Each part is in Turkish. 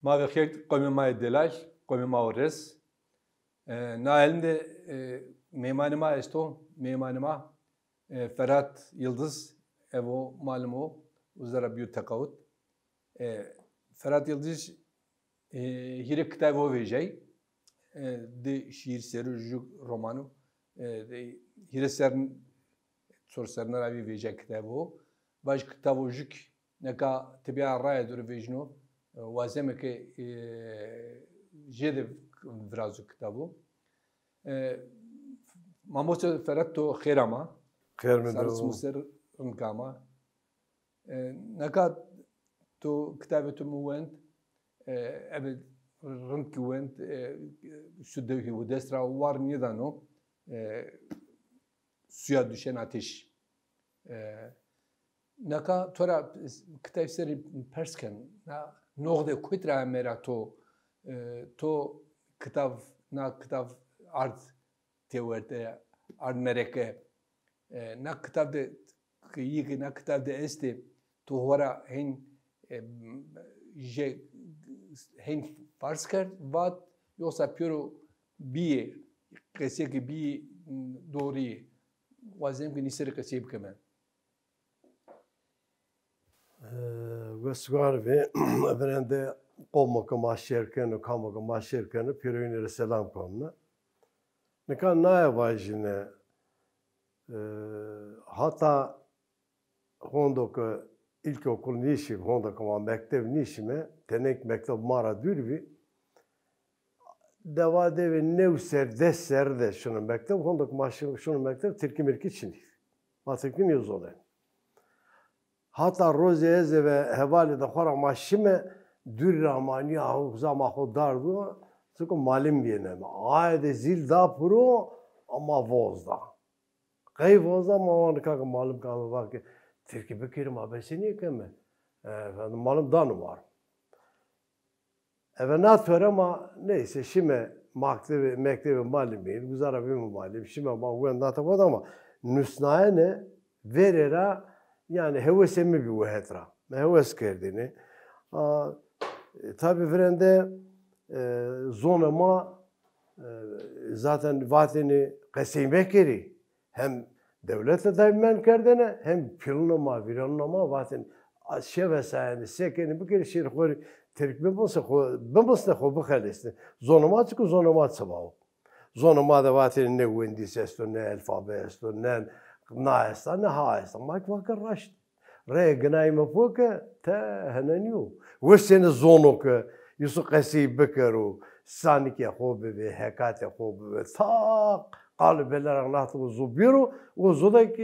ما بخير قومي ما يدلاش قومي ما ورس نايلم de meymanıma esto meymanıma Ferhat Yıldız evo malumu uzara bir tekavut Ferhat Yıldız hire kitabı verecek de şiir seri romanı de hire serin soru serine ravi verecek kitabı baş kitabı jük neka tibiya raya dur vejno وازمه که جد فرازو کتابو ماموس فرات تو خیراما خیر من سالس مصر انکاما نکات تو کتابتو موند ابد رنک وند شده و دسترا وار نیدانو suya düşen ateş naka tora kitap seri persken na نقد کتره میرا تو کتاب نه کتاب ارد تورده ارد مرکه نه کتاب ده که نه کتاب ده است تو هورا هن فرض کرد واد یوسا پیرو بی قصه که بی دوری وازم که نیسر قصه بکنم Gösgar ve verende olmaka maşerken, kamaka maşerken, piroyunere selam konuna. Ne kadar naya vajine, hatta hondok ilkokul nişi, hondok ama mektep nişime, tenek mektep mara dürvi, devade ve nevser deser de şunu mektep, hondok maşer şunu mektep, Türkiye mirki çinif. Matıkın yüz olayım. Hatta rozeze ve hevali de xora maşime dür ramani ahu zama xodardu sıkı malim biyene ayde zil da pro ama vozda kay vozda ama onu kaka malim kalı var ki Türkiye bekirim abesi niye keme malim danı var evet ama neyse şimdi mektebi malim değil güzel bir malim şimdi ama bu anda tabi ama nüsnaya ne verera yani hevesimi bir vehetra. Heves kerdini. Tabi verende zonama zaten vatini kasime keri. Hem devletle daymen kerdine hem pilnama, viranama vatin şevesayeni sekeni bir kere şir khori terkbe bımsne khobu khaliste. Zonama çıkı zonama sabah. Zonama da vatin ne wendis esto ne alfabe esto ne نايستا نهايستا ما كواكر رشت رأي جناي مفوكة تا هنانيو وسين الزونوك يسوق قسي بكرو سانك يا خوب به هكات يا خوب به ثاق قال بلرغ ناتو زوبيرو وزودك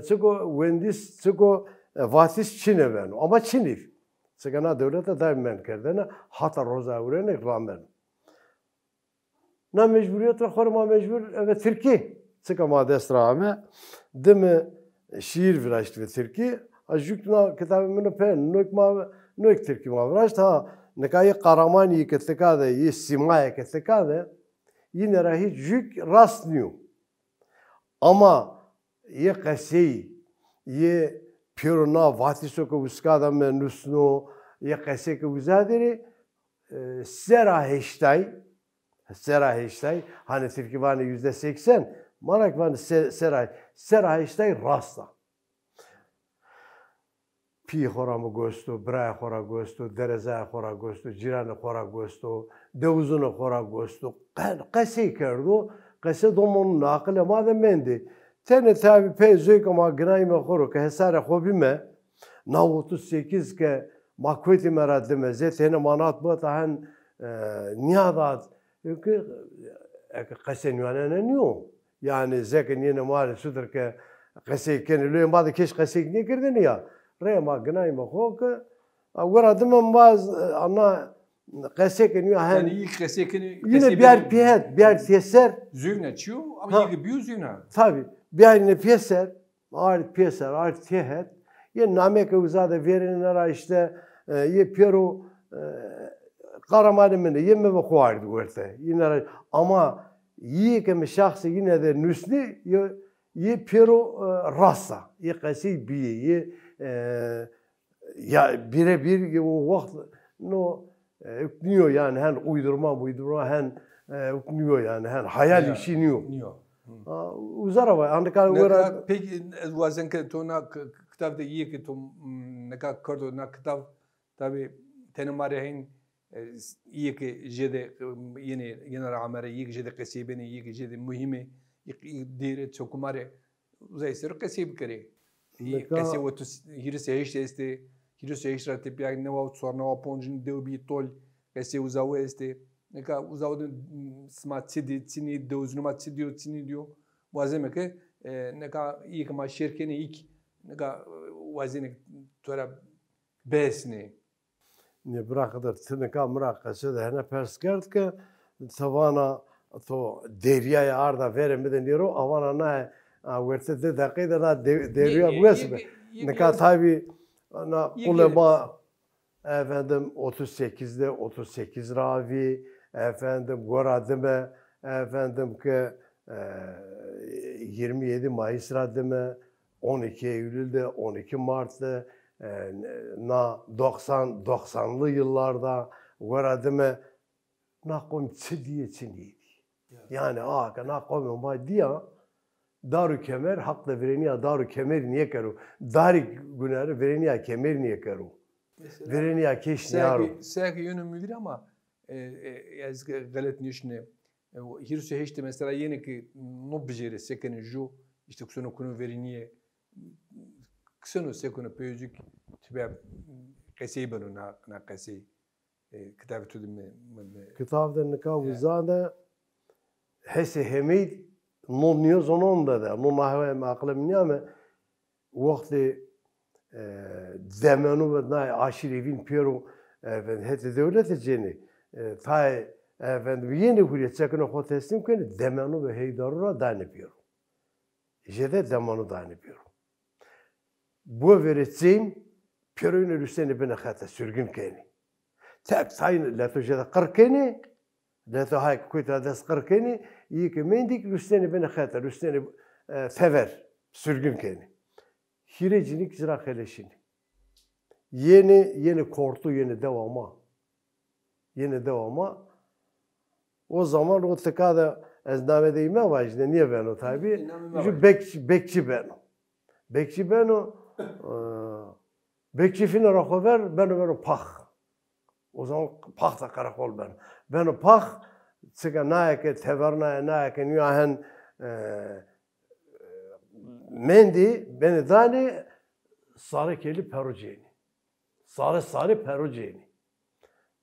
تسكو وينديس تسكو فاتيس تشينبانو اما تشينيف سكنا دولة دايما كردنا حتى روزا ورينك رامن نا مجبوريات خور ما مجبور تركي سكا ما دسترامه دم شير فراشت في تركي أجوكنا كتاب منه بين نوك تركي ما فراشت ها نكاي قراماني كتكاده يسماية كتكاده ينراهي جوك راستنيو أما يقسي يبيرونا فاتيسو كوسكادا من نسنو يقسي كوزادري سرا هشتاي hani Türkiye vanı %80 Marak van seray işte rasta. Pi xora mı gosto, bray xora gosto, dereze xora gosto, ciran xora gosto, devuzun xora gosto. Qasi kerdo, qasi domon naqle madem mendi. Tene tabi pezök ama gnayme xoro ke hesara xobime. Na 38 ke makveti meradime zetene manat bu tahan niyadat. Ki qasi nüane niyo. Yani zekin yine mali sudur ki qasik keni lüyüm bazı keş qasik niye kirdin ya? Rema gnayma xoka. Avradım baz ana qasik niye yani ilk qasik yine bir teser zügne çiyo ama iyi bir zügne. Tabii bir yine teser art tehet yine namek uzada verenler işte ye pero qaramadımını yeme ve xuardı görte. Yine ama ये के शख्स yine de nüsni ये pero rasa ये कैसी भी ये ya birebir o vakt no niyo yani hen uydurma hen niyo yani hen hayal işi niyo. Uzara var. Andika wera peki wazen ke to na kitab de iyi ki to neka kardo na kitab tabi tenemare hin iyi ki jede yeni genel amere iyi ki jede kasibeni iyi ki jede muhime dire çokumare uzay ser kasib kare kase o tu hirse este hirse extra te piag ne wa sorna wa ponjin de bi tol kase uzaw este neka uzaw smart city de uzunuma city diyor وازمه که نگاه یک ما شرکتی یک نگاه وازینه تورا بسنه نه براقدر تنکا مراقشه ده هنه پرس کرد که توانا تو دریای آردا وره میدن یرو آوانا نه ورته ده دقیقه نه دریا بوسه نگاه تابی نه kulema efendim 38'de 38 ravi efendim goradime efendim ki 27 Mayıs raddime 12 Eylül'de 12 Mart'ta na 90'lı yıllarda goradime nakom çidiye çiniydi. Yani nakom ma diya daru kemer hakla vereniya daru kemer niye keru dari güneri vereniya kemer niye keru vereniya keş niyaru saki yönü müdür ama az galet nişne hirse heşte mesela yeni ki no bicere sekeni ju işte kusunu kunu veriniye kusunu sekunu peycik tibe kasey banu na kasey kitabı tudim kitabda nikavuzada hese hemid non niyo zonunda da non mahve aklım niyame vakti zamanu ve nay aşirevin pero ben hete devlet ceni tay efendim yeni hürriyet çakını o teslim kene zamanu ve heydarura danipıyor. Jede zamanu danipıyor. Bu vereceğim pero'nun üstüne bana hata sürgün keni. Tak sayın la tujeda qirkeni la tuhay kuyta das qirkeni iyi mendik üstüne bana hata üstüne sever sürgün keni. Hirecilik zirakheleşini. Yeni kortu yeni devama. O zaman o tıkada eznamedeyim ama işte niye ben o tabi? Bekçi ben. Bekçi ben o. Bekçi fina rakover ben o pah. O zaman pah da karakol ben. Ben o pah çıka naike tevernaya naike nüyahen mendi beni dani sarı keli peroceni. Sarı peroceni.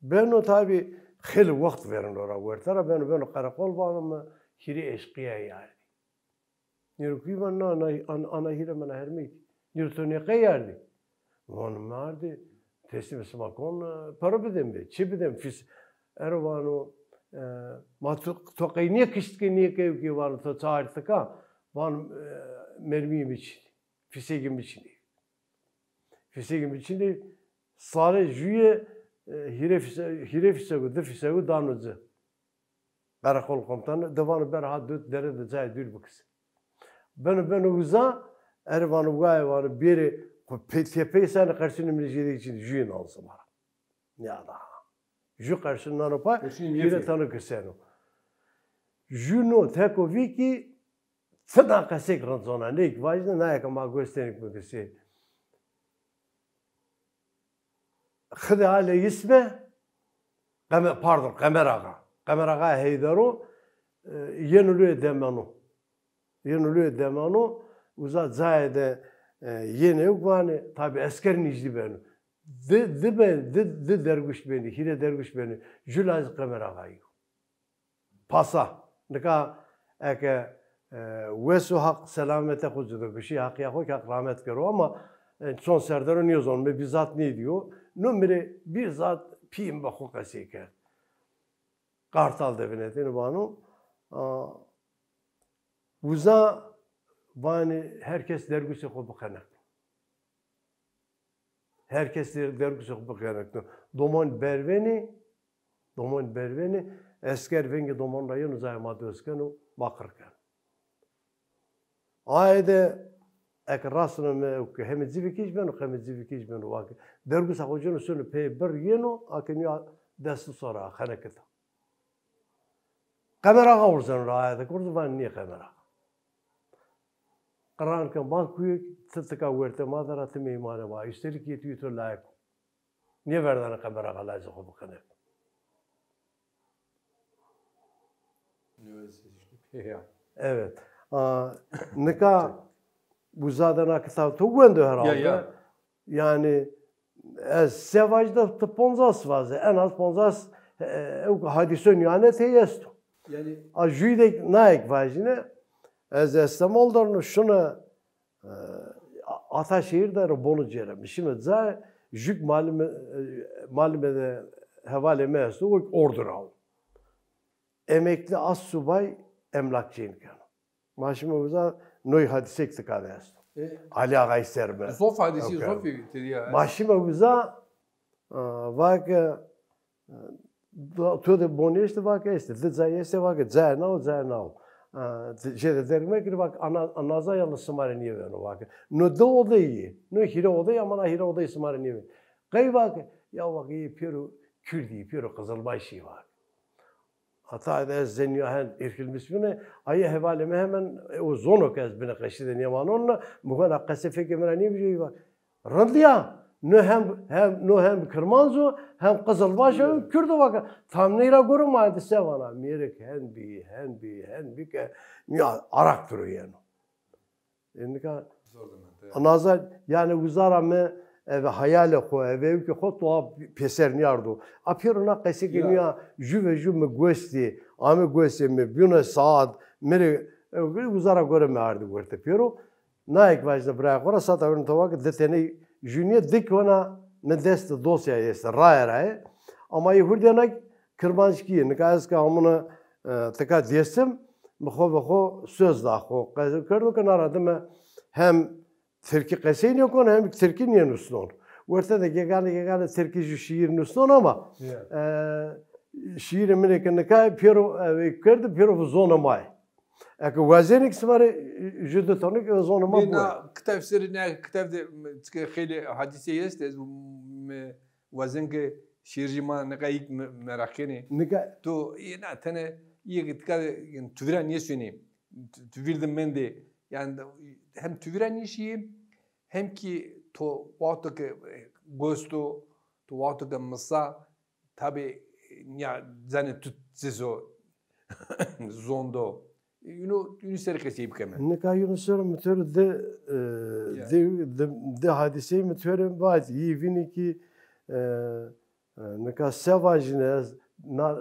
Ben o tabi خیلی وقت ورن را ورتره بنو قرقل بانم هیری عشقیه یاری نیروکی من نه آنا هیره من هرمید نیروتونی قیاردی وان مردی teslim smakon para bedem be çi bedem fis ervano ma to niye kiştki niye ki var to çağırtıka van mermiyim için fisegim için sarı jüye Hirefisegu, defisegu danıcı. Karakol komutanı, devanı berha dört derede cay dül bu kız. Ben uza, ervanı gayvanı biri tepeyi sana karşını mülciyede için jüyün alsın bana. Ya da. Jü karşından öpa, biri tanı kısenu. Jüno teko viki, fena kasek ranzona, neyik vajna, nayaka ma gösterik bu kısı. خذ على اسمه قمر آقا هيدرو yeniliyor demanu uzat zayede yeni ukvani tabi esker nicdi beni de derguş beni hire derguş beni jülaz qamar ağayı pasa nika eke vesu hak selamete hucudu bir şey hak yahu hak rahmet kero ama son serdaro niye zon me bizzat ne diyor numere bir zat piyim bakı kasike. Kartal devinetini banu. Uza bani herkes dergüsü kubu kanak. Herkes dergüsü kubu kanak. Domon berveni esker vengi domon rayın uzaymadı özkenu bakırken. Ayda ek rasını me hem zivikiş benu hem zivikiş benu vakı dergus akocunu sunu pe bir yeno akın ya دست سرا خنه کتا kamera kavursan rahat kurdu ben niye kamera قران که ما کوی تتکا ورته ما درات میمانه ما üstelik yetiyor to layık niye verdan kamera galazı bu kanı evet nika bu zaten kısa tuğundu herhalde yani sevajda ponzas vazı en az ponzas hadisön yani teyest yani ajüydek naik vajine ez İstanbul'dan şuna Ataşehir'de bonu cerem. Şimdi za jük malumede havale mestu ordur al. Emekli as subay emlakçıyım kan. Maşımıza noy hadisek tıkadıyız. Ali Ağa isterme. Sof hadisi sof ya. Maşımıza vak tuğde bonu işte vak işte. Zayeste vak zaynao. Şeyde derime ki bak anaza yalnız sımare niye veriyor bak. No da o da iyi. No hire o da ama hire o da sımare niye veriyor. Kay bak ya bak iyi piru Kürdi piru Kızılbaşı var. Hatta da zeniyor hen erkilmiş bine ayı hevaleme hemen o zono kez bine kaşıdı niye var onunla bu kadar kasefe kemera niye biliyor bak. Randiya no hem Kırmanzo hem Kızılbaşı hem Kürdü bak. Tam neyra görünmedi sevana. Mirek henbi ke ya arak duruyor yani. Yani ka anazar yani uzara mı ve hayale ko ve ki xotwa peser niyardo. Apirona qesi geniya juve me gosti ame gosti me buna saat mere uzara göre me ardı görte pero naik vajda bra gora sata ön tavak deteni juniye dik ona ne dest dosya jest raya ama yhurdena kırmançki ne kazka amına tıka destim mxo söz da xo qazı kenara hem Türkiye qesin yok hem Türkiye nusnon. Ortada gegane Türkiye şiir nusnon ama şiir Amerika'nın kay pero kerdi pero zona may. Ek wazenik smare judo tonik zona may. Ne kitap serine kitap de khili hadise jest wazin ki şiircima ne kay merakeni. To yine tane iyi tıka tüviren niye söyleyeyim. Tüvirdim ben de yani hem tüviren işi hem ki to vakti ki gosto to vakti ki masa tabi ya zane tutsezo zondo Yunusları keseyip kemen. Ne kadar Yunusları mütörü de hadiseyi mütörü bazı iyi vini ki ne kadar sevajine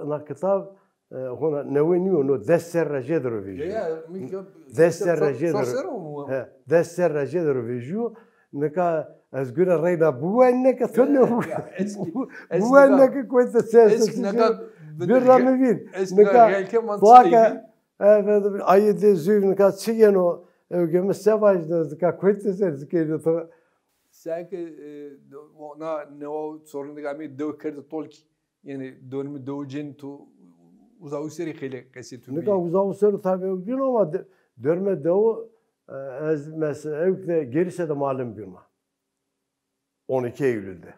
na kitap هنا نوينيو إنه دستر رجدر فيجو. دستر رجدر. دستر رجدر فيجو نكا أزقنا رينا بوانك ثنا بوانك كويس تساس. بالرامين. نكا طاقة أيد زوج نكا تشينو وجم السباج نكا كويس تساس كده. Sanki ne sorun değil döv kerdi tolki yani dönümü dövcen tu uzağı seri khile kesin. Ne kadar uzağı seri tabii gün ama dönme devu az mesela evde gerisi de malum gün ma. 12 Eylül'de.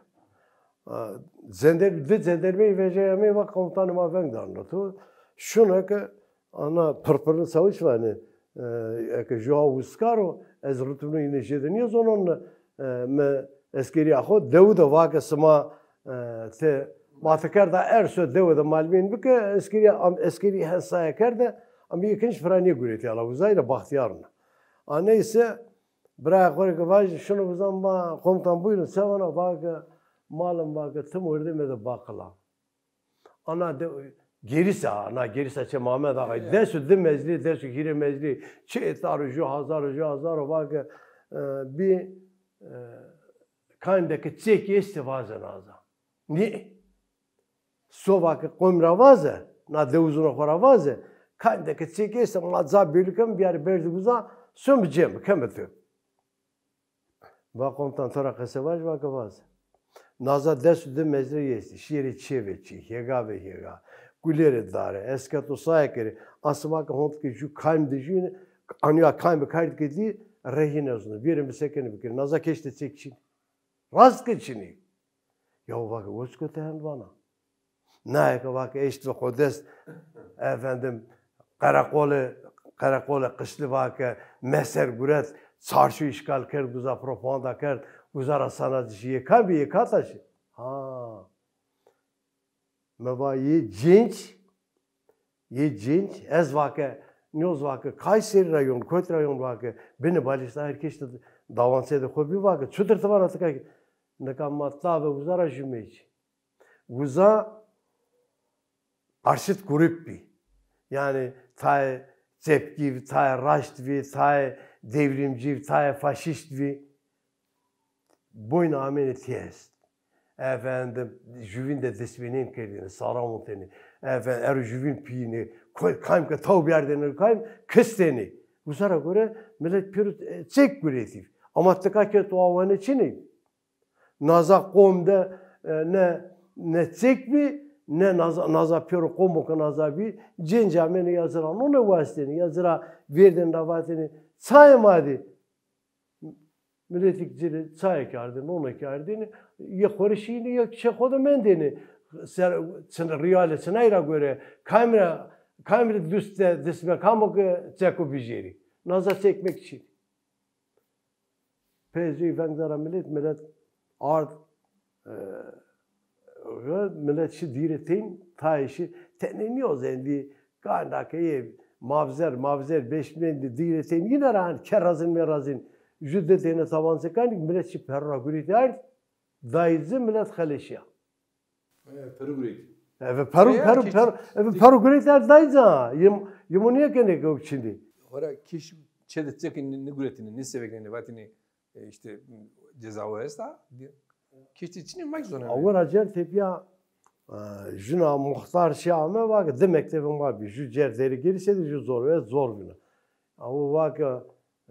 Zendermeyi vereceğimi bak komutanıma ben de anlatıyor. Şuna ki ana pırpırlı savaş var ne ki Joao Uscaro az rutunu inişedi niye zonun me askeri aho devu da vakı sma te Matıkar da erso devede malmin bike askeri hesaya kerde ama ikinci frani güreti ala uzayla bahtiyarına. Neyse bırak var ki vay şunu uzan ba komutan buyurun sevana bak malum bak tüm orada me bakla. Ana de gerisi çe Mehmet Ağa desu demezli desu giremezli çe taruju hazar bak bir kandaki çeki istivazan aza. Ni Sovak komravaze, na devuzuna koravaze, kandaki çekese mazza bölüküm bir yer berduza sömcem kemetü. Va komutan tora kasevaj va kavaz. Naza desu de mezre yesti, şiiri çeveçi, hega. Gulere dare, eskato sayekeri, asma ka hont ki ju kaym de ju anya kaym kayt kedi rehine uzun. Birim sekeni bikir. Naza keşte çekçin. Rast keçini. Ya bak vosko tehen bana. Nayek vak eşt ve Kudüs efendim Karakolu kışlı vak Meser Guret çarşı işgal kerd guza propaganda kerd guzara sanatçı kan bir kataşı. Ha. Meva ye cinç ez vak Nyoz vak Kayseri rayon Koyt rayon vak beni balista herkes davanse de hobi vak çutur tavana tıkay nekamatla ve guzara jümeyç. Guza arşit grup bi. Yani tay tepki, tay raşt, tay devrimci, tay faşist boyun ameneti est. Efendim, jüvin de desbenin kendini, saramonteni. Efendim, jüvin piyini, kaym ka tav bir yerden kaym kısteni. Bu sara göre millet pür çek güretif. Ama tıkake tuavanı çini. Naza komda ne çek bi ne naza pür komu ka naza bi cencameni yazıran onu vasiteni yazıra verden davateni saymadı. Milletik cili çay kardını, onu kardını, ya korişini ya çekoda mendeni. Sen riyalesine göre kamera düste desme kamu çeko bijeri. Naza çekmek için. Pezi vengdara millet art millet şi diretin taişi teneniyor zendi kandaki mavzer 5 milyon diretin yine ran kerazın merazın Jüddetine taban sekandik millet şi perra güriter daizi millet xaleşya. Peru güriter. Evet peru güriter daiza. Yemoniye kene yok şimdi. Ora kiş çedetçekin ne güretini ne seveklerini vatini işte ceza esta. Kiş için mak zona. Avur acer tepiya juna muhtar şame vak demekte var bir jücer deri gelirse de zor ve zor bina. Avu vak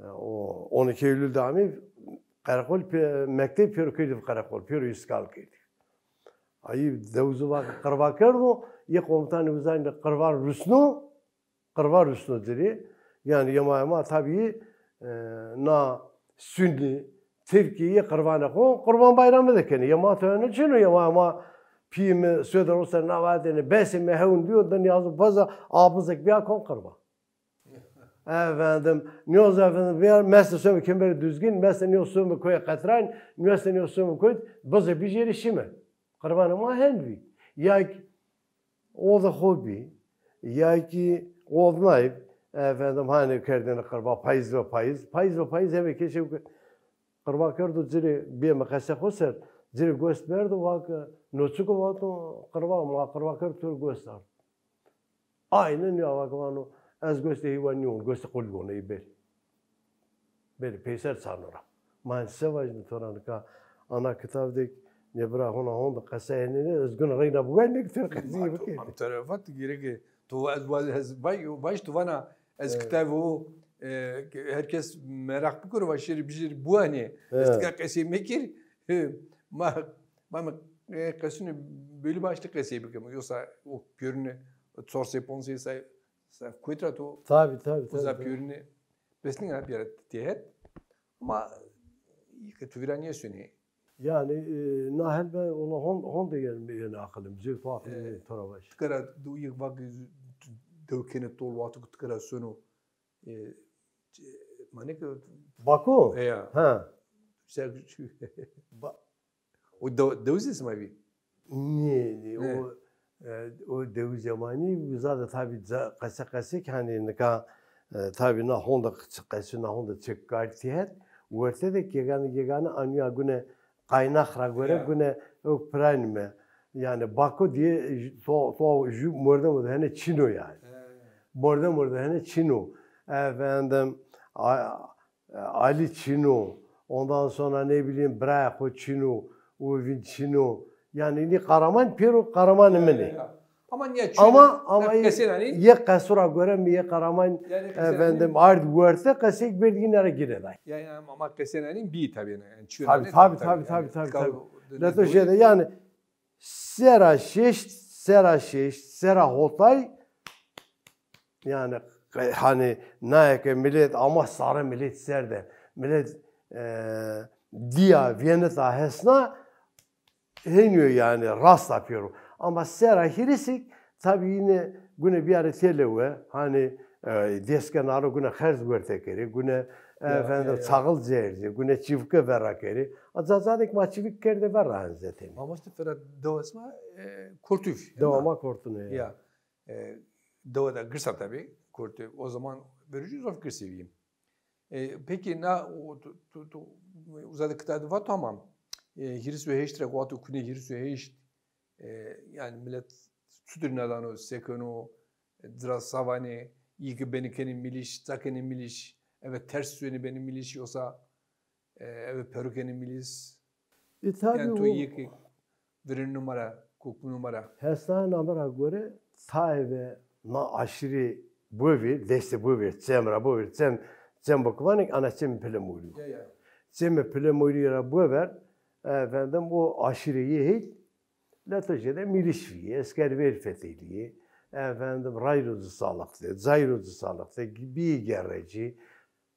o 12 Eylül'de ami Karakol mektep pürküydü Karakol pür iskal kıydı. Ayı devzu vak karva kerdo ye komutanı uzayında karva Rusno dedi. Yani yama tabii na Sünni Türkiye karvana ko Kurban Bayramı da kene yama tane çino yama piyim söder olsa navadene besime hevun diyor da yazı baza abızık bir kon karva. Efendim, nyoz efendim bir mesle söme kemberi düzgün, mesle nyoz söme koya katran, mesle nyoz söme koy, baza bir yeri şime. Karvanı ma henvi. Ya ki o da hobi, ya ki olmayıp efendim hani kerdene karva payız heve keşke karva kerdo ziri bir makasa koser, ziri gösterdi vak noçuko vato karva kerdo göster. Aynen ya vak vano. Az göster hivaniyon, göster kolgona iber. Beri peyser sanora. Man sevajni toranka ana kitapdaki ne bırak ona honda kasayeni özgün reyna bu ne kadar kızı bakıyor. Am tarafat gerek tu az baş tu bana az kitabı herkes merak bıkır başır bir bu hani istikak kasayı mekir ma kasını böyle başta kasayı bıkır yoksa o görünü sorse ponse say Kuitra tu tabii. Uza pürünü besnin abi yarat diye ama tu viraniye söni. Yani nahel ve ona hon da yani akılım zil fakir taravaş. Kara du yık bak dövkene tol vatu kara sönu. Manek Baku. Ya. Ha. Sen o dövüzesi mi abi? Ne o dev zamani zaten tabii kasa hani ne ka tabii na honda kasa na honda çekkatihet ortada yegane anya güne kaynakra göre güne o pranime yani Baku diye to morda hani Çino yani morda hani Çino efendim Ali Çino ondan sonra ne bileyim Brako Çino Uvin Çino yani ni Karaman Peru Karaman emeli. Ama niye? Ama ye kasura göre mi ye Karaman efendim ard vursa kasık bilginlere girer. Yani ama kesenin bir tabii yani. Tabii. Ne to şeyde yani sera şeş sera hotay yani hani nayke millet ama sarı millet serde millet diya Viyana'da hesna henüyor yani rast yapıyorum. Ama sera hirisik tabi yine güne bir ara telewe hani desken aro güne herz görtekeri güne efendim çağıl zerdi güne çivke verakeri azazadik ma çivik kerde verran zaten. Ama işte Ferhat doğasma kurtuf. Devama kortunu ya. Ya doğada gırsa tabii kurtuf. O zaman verici zor gırseviyim. Peki uzadı kıtadı var tamam. Hiris ve heştre kuatı kune hiris ve heşt. Yani millet sütürnadan o sekonu dras savane iyi ki beni kendi miliş, zakenin miliş, evet ters süeni benim miliş yoksa evet perukenin miliş. Tabii Yani to o iyi ki birin numara, koku numara. hastane numara göre tabi na aşırı bu bir deste bu bir semra bu bir sem bakvanik ana sem pelemuri. Sem pelemuri bu ver efendim o aşırı iyi Latıca'da milişviye, esker verfetiliği, efendim rayrozu sağlıklı, zayrozu sağlıklı, bir gereci,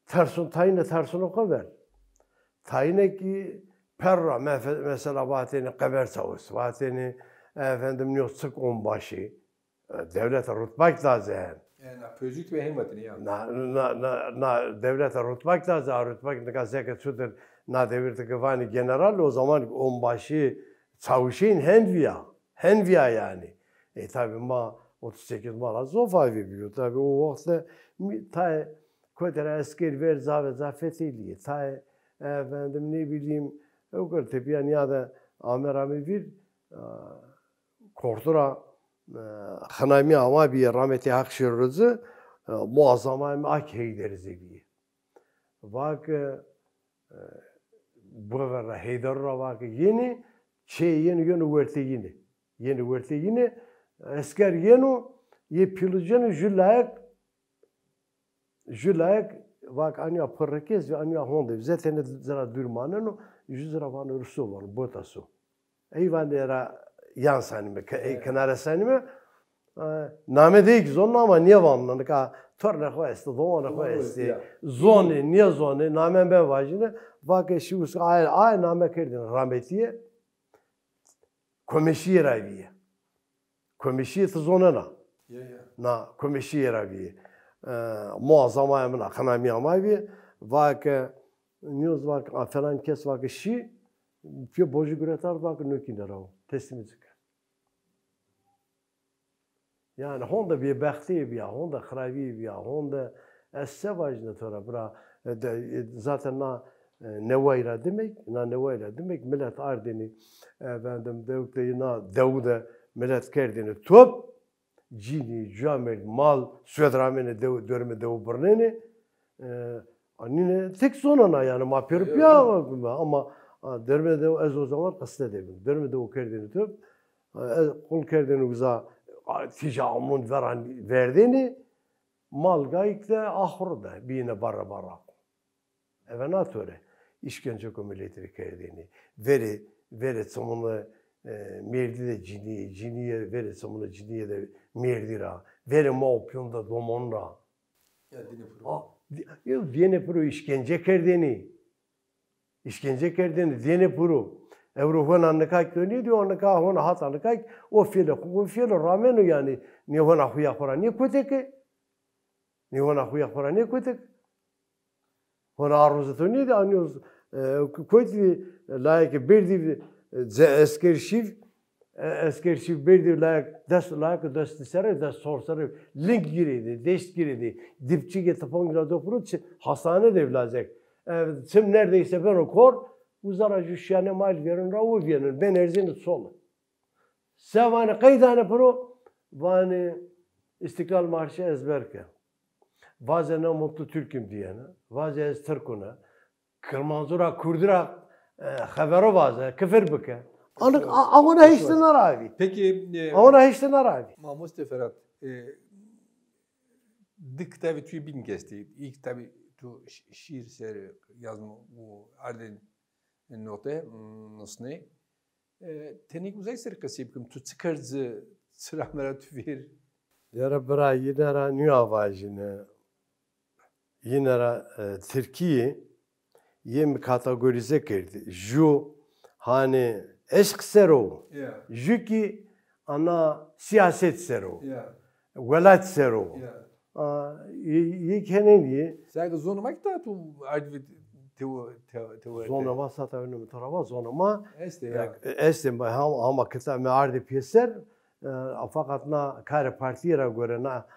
tersun tayine tersunu kaver. Tayine ki perra mesela vateni kaver savus, vateni efendim yok sık onbaşı, devlete rutbak da zehen. Yani pözük ve hemvatini ya. Devlete rutbak da zehen, rutbak ne kadar zeket sütür, na devirde kıvani general o zaman onbaşı Çavuşun henviya yani. Tabi ma 38 mala zofa veriyor. Tabi o vakti ta kodere esker ver zafetiliği. Ta efendim ne bileyim o kadar tabi yani ya da amerami bir kortura hanami ama bir rahmeti hakşırızı muazzama ak heyderiz gibi. Bak bu var heyderra bak yeni yeni verte yine. Yeni verte yine. Esker yeni ye pilujenu julayak vak anya perkez ve anya honde. Zaten zara durmanın yüzra van ursu var botasu. Eyvan era yan sanime kenara sanime name değil zon ama niye vanlanı ka torna koyesti doğana koyesti zone niye zone name ben vajine vak şu ay name kerdin rahmetiye Komşiye raviye. Komşiye tuzonana. Na komşiye raviye. Muazzama yamına kanami amavi. Vak news vak falan kes vak şi. Pio boju gretar vak nökinerav. Teslimizlik. Yani honda bir bekti bir honda khravi bir honda essevajne tora bra zaten na nevayra demek millet ardeni efendim devde millet kerdini top cini camel mal südramene dörme dev burnene anine tek sonuna yani ma perip ya ama dörme dev ez o zaman kasta dedim dörme dev kerdini top kul kerdini uza ticamun verdiğini mal gayikte ahırda bine barra evenatöre işkence komületiri kerdini veri somunu merdi de ciniye veri somunu ciniye de merdira veri maupyonda domonra ya dine pro işkence kerdini dine pro Evropa'nın anlıkak dönüyor diyor anlıkak ona hat anlıkak o fiile ramenu yani ne ona huya kora ne köteke ne ona huya kora ne köteke ona arzusu dönüyor diyor anlıyoruz kötü layık bir eskerşiv bir layık dest sere dest sorsarı link girdi dest girdi dipçi getapon grado pro hastane devlazek sim neredeyse ben o kor uzara jüşyane mal verin ravu verin ben erzini solu sevane kaydane pro vani İstiklal Marşı ezberke vaze ne mutlu Türk'üm diyene vaze ez Türk'una Kırmanzura Kurdura haberi vaze küfür bike Ama hiç de naravi. Peki Ama hiç de naravi. Mustafa Ferhat dik tabi tüy bin kesti. İlk tabi tu şiir seri yazma bu Arden note nasıl ne? Tenik uzay seri kasıp tu çıkarcı sıramlara tüfir. Yara bıra yine ra nüa vajine. Yine ra Türkiye yem kategorize kerdi. Ju hani eşk sero. Ju ki ana siyaset sero. Ya. Velat sero. Ya. Yekenin Sen zonumak da tu advi tu zonama sata önümü tarafa zonama Este ya. estem ama kısa me ardı piyeser fakat na kare partiyera göre na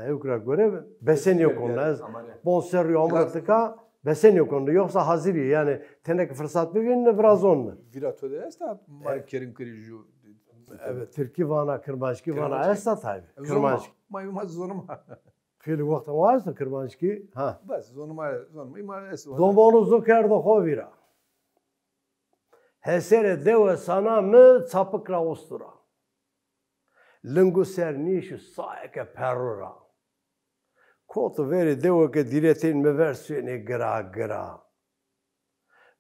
evkra göre besen yok onlar. Bon serio amratıka besen yok onda yoksa hazır yani tenek fırsat bir gün biraz onunla. Virato de esta markerin kriju. Evet Türkiye vana kırmaşki vana esta tabi. Kırmaşki. Mayma zonuma. Fili vakti varsa kırmaşki ha. Bas zonuma ima es. Domonu zukerdo hovira. Hesere deve sana mı çapıkra ostura. Lıngu ser nişu saike perura. Kotu veri deve ke diretin me versiyoni gra gra.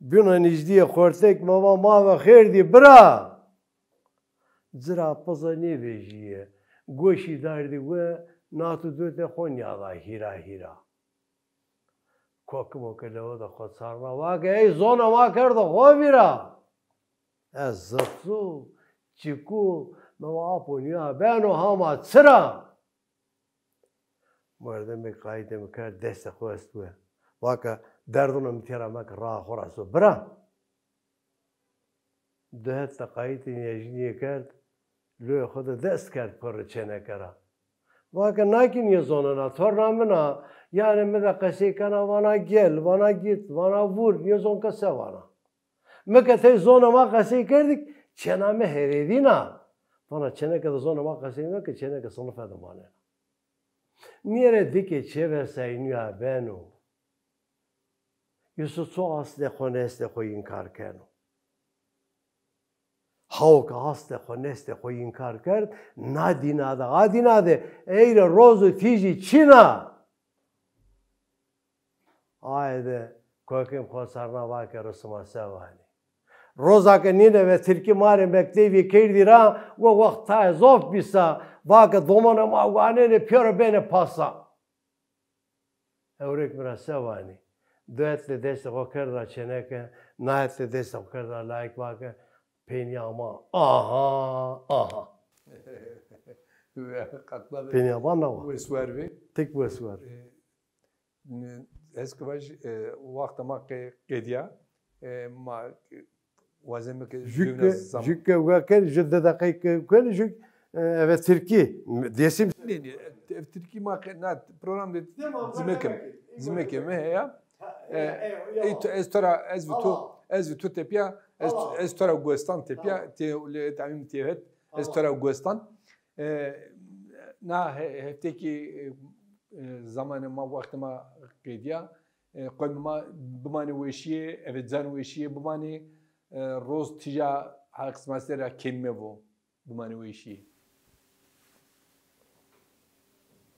Buna nijdiye kortek mama mava kherdi bra. Zira pazani vejiye. Goşi derdi ve natu döte Konya'da hira hira. Kokum o kadar da kotsarma var ki ey zona makarda hovira. Ez zatsu çıku mava aponya ben o hama sıra. Merdem bir kaydem kar destek kostu. Vaka derdunum tiramak ra khoraso bra. Dehet taqaytin yajniye kard. Lö khoda dest kard por çene kara. Vaka nakin yazonuna tornamına yani medakasi kana vana gel vana git vana vur yazon kasa vana. Mekete zona makasi kerdik çename heredina. Vana çene kada zona makasi mek çene ka sınıf adamane. Nere dike çeversay ya beno. Yusuf so asle khoneste ko inkar kano. Halk asle khoneste ko inkar kard nadinade eyle rozu tiji çina. Ayde kokim khosarna vake rusma sevani. Roza ke nine ve Türkiye mare mektevi kirdira ve vakta zof bisa vake domana mavane ne piyara bene pasa. Eurek mira sevani. Döetle destek o kadar çeneke, naetle destek o kadar layık vake penyama. Aha. Penyama ne var? Vesvervi. Tek bu esver. Eskavaş vakta makke gediya. Ma vazemek Jükke vaken jüdde dakika kön jük evet Türkiye desim. Türkiye makke nat program de zmekem ya. Ez vitu tepya ez tora Gostan tepya te tamim tivet ez tora Gostan na hefteki zamanı ma vaktma qediya قمة بماني وشيء أفزان وشيء بماني روز تجا عكس ما سر كلمة بو بماني وشيء